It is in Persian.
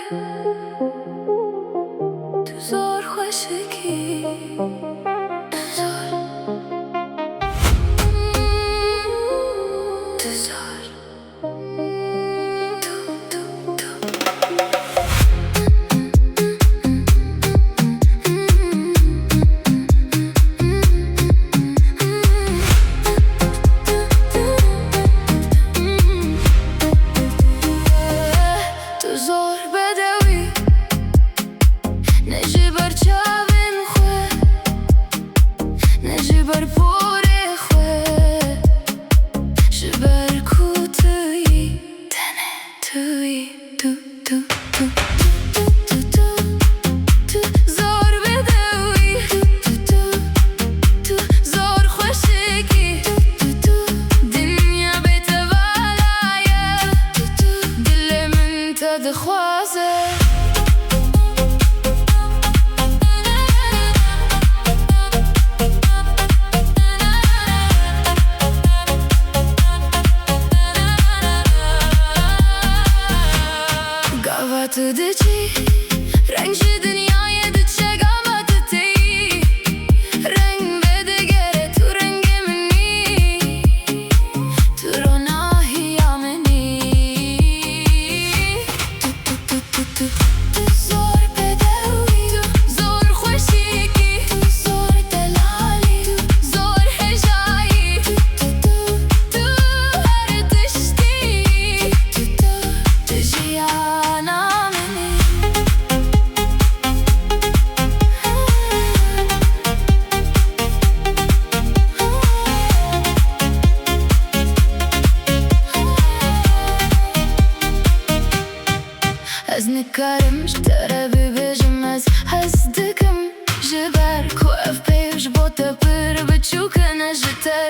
Tu zor خوشکی Tu zor Tu zor تو دچی رنگ دنیای دچه گامت تی رنگ بده گره تو رنگ منی تو روناهی منی تو زور بدوی زور خوشیکی زور دلالی زور هجایی تو هر تشتی تجیانا از نکارم شتره ببیجم از هست دکم جبر کو اف پیش بوته پر بچوک نجته